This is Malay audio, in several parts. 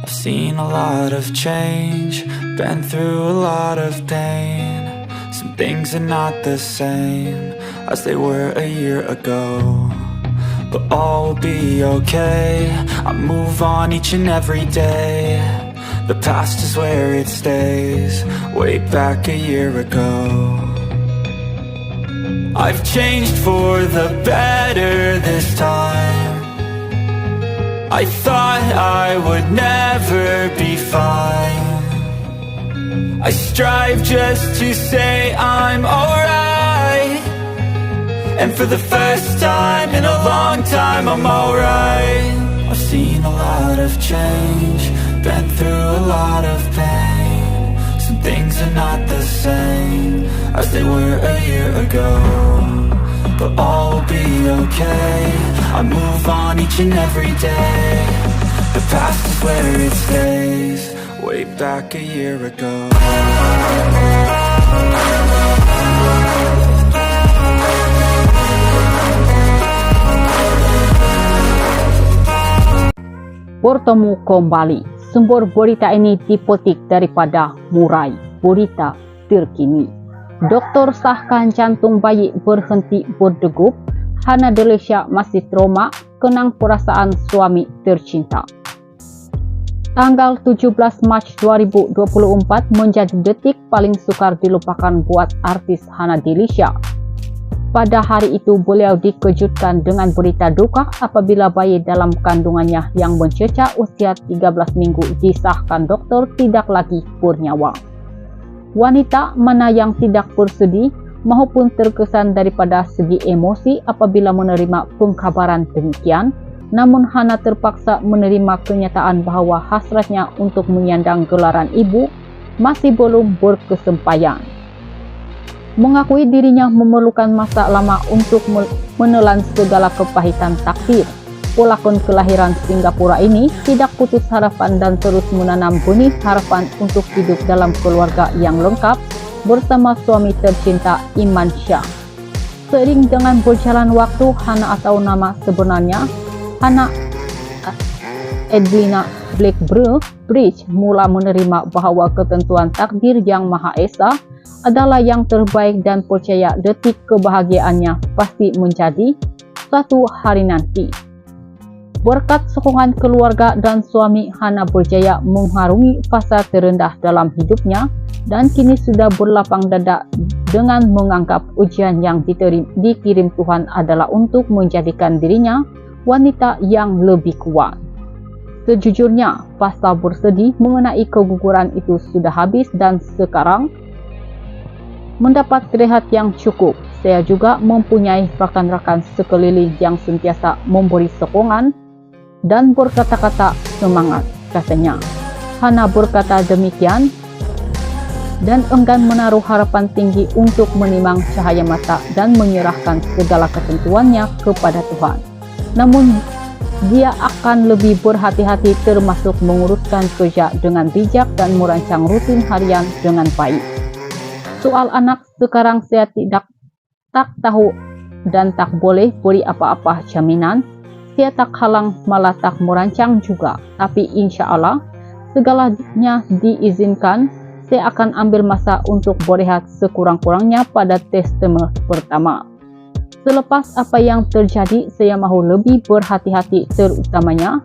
I've seen a lot of change, been through a lot of pain. Some things are not the same as they were a year ago, but all will be okay. I move on each and every day. The past is where it stays, way back a year ago. I've changed for the better this time. I thought I would never be fine. I strive just to say I'm alright, and for the first time in a long time I'm alright. I've seen a lot of change, been through a lot of pain. Some things are not the same as they were a year ago, but all will be okay. I move on each and every day. The past is where it stays, way back a year ago. Bertemu kembali. Sumber berita ini dipetik daripada Murai Berita Terkini. Doktor sahkan jantung bayi berhenti berdegup. Hana Delisha masih trauma kenang perasaan suami tercinta. Tanggal 17 Mac 2024 menjadi detik paling sukar dilupakan buat artis Hana Delisha. Pada hari itu beliau dikejutkan dengan berita duka apabila bayi dalam kandungannya yang mencecah usia 13 minggu disahkan dokter tidak lagi bernyawa. Wanita mana yang tidak bersedih maupun terkesan daripada segi emosi apabila menerima pengkabaran demikian, namun Hana terpaksa menerima kenyataan bahawa hasratnya untuk menyandang gelaran ibu masih belum berkesampaian. Mengakui dirinya memerlukan masa lama untuk menelan segala kepahitan takdir, pelakon kelahiran Singapura ini tidak putus harapan dan terus menanam benih harapan untuk hidup dalam keluarga yang lengkap bersama suami tercinta Iman Shah. Seiring dengan berjalan waktu, Hana atau nama sebenarnya Hana Edwina Blackbridge mula menerima bahawa ketentuan takdir yang Maha Esa adalah yang terbaik dan percaya detik kebahagiaannya pasti menjadi suatu hari nanti. Berkat sokongan keluarga dan suami, Hana berjaya mengharungi fasa terendah dalam hidupnya dan kini sudah berlapang dada dengan menganggap ujian yang dikirim Tuhan adalah untuk menjadikan dirinya wanita yang lebih kuat. Sejujurnya, fasa bersedih mengenai keguguran itu sudah habis dan sekarang mendapat rehat yang cukup. Saya juga mempunyai rakan-rakan sekeliling yang sentiasa memberi sokongan dan berkata-kata semangat, katanya. Hana berkata demikian dan enggan menaruh harapan tinggi untuk menimang cahaya mata dan menyerahkan segala ketentuannya kepada Tuhan. Namun, dia akan lebih berhati-hati termasuk menguruskan kerja dengan bijak dan merancang rutin harian dengan baik. Soal anak, sekarang saya tak tahu dan tak boleh beri apa-apa jaminan. Saya tak halang malah tak merancang juga. Tapi insya Allah, segalanya diizinkan. Saya akan ambil masa untuk berehat sekurang-kurangnya pada trimester pertama. Selepas apa yang terjadi, saya mahu lebih berhati-hati terutamanya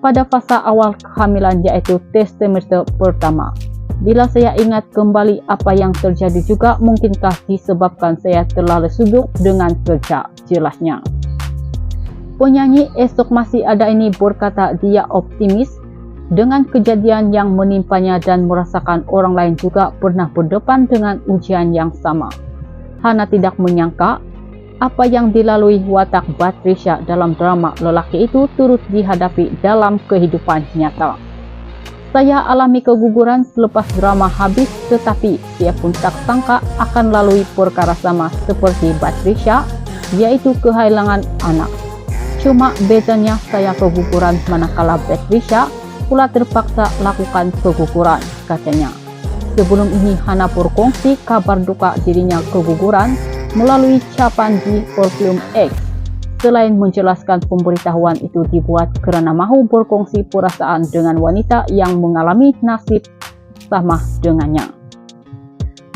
pada fasa awal kehamilan yaitu trimester pertama. Bila saya ingat kembali apa yang terjadi juga mungkinkah disebabkan saya terlalu sibuk dengan kerja, jelasnya. Penyanyi Esok Masih Ada ini berkata dia optimis dengan kejadian yang menimpanya dan merasakan orang lain juga pernah berdepan dengan ujian yang sama. Hana tidak menyangka apa yang dilalui watak Batrisya dalam drama lelaki itu turut dihadapi dalam kehidupan nyata. Saya alami keguguran selepas drama habis, tetapi saya pun tak sangka akan lalui perkara sama seperti Batrisya, yaitu kehilangan anak. Cuma bedanya saya keguguran manakala Batrisya pula terpaksa lakukan keguguran, katanya. Sebelum ini Hana berkongsi kabar duka dirinya keguguran melalui ucapan di Perfume X. Selain menjelaskan pemberitahuan itu dibuat kerana mahu berkongsi perasaan dengan wanita yang mengalami nasib sama dengannya.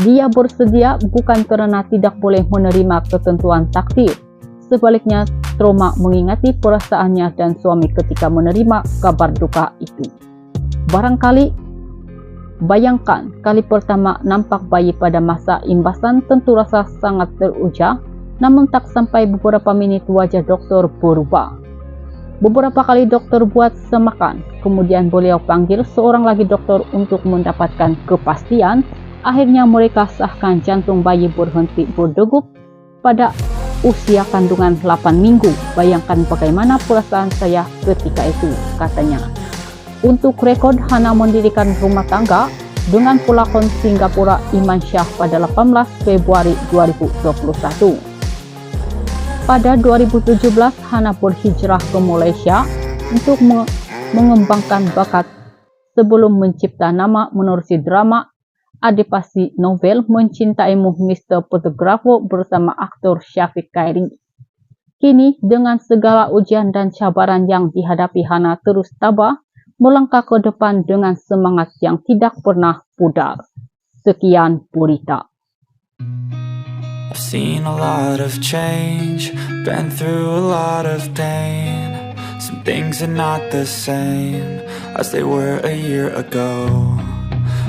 Dia bersedia bukan kerana tidak boleh menerima ketentuan takdir. Sebaliknya, trauma mengingati perasaannya dan suami ketika menerima kabar duka itu. Barangkali, bayangkan kali pertama nampak bayi pada masa imbasan tentu rasa sangat teruja, namun tak sampai beberapa minit wajah doktor berubah. Beberapa kali doktor buat semakan, kemudian beliau panggil seorang lagi doktor untuk mendapatkan kepastian. Akhirnya mereka sahkan jantung bayi berhenti berdegup pada usia kandungan 8 minggu. Bayangkan bagaimana perasaan saya ketika itu, katanya. Untuk rekod, Hana mendirikan rumah tangga dengan pelakon Singapura Iman Shah pada 18 Februari 2021. Pada 2017, Hana berhijrah ke Malaysia untuk mengembangkan bakat sebelum mencipta nama menerusi drama adaptasi novel Mencintaimu Mr. Photographer bersama aktor Syafiq Khairi. Kini, dengan segala ujian dan cabaran yang dihadapi, Hana terus tabah melangkah ke depan dengan semangat yang tidak pernah pudar. Sekian berita. I've seen a lot of change, been through a lot of pain. Some things are not the same as they were a year ago,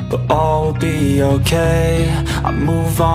but all will be okay. I move on.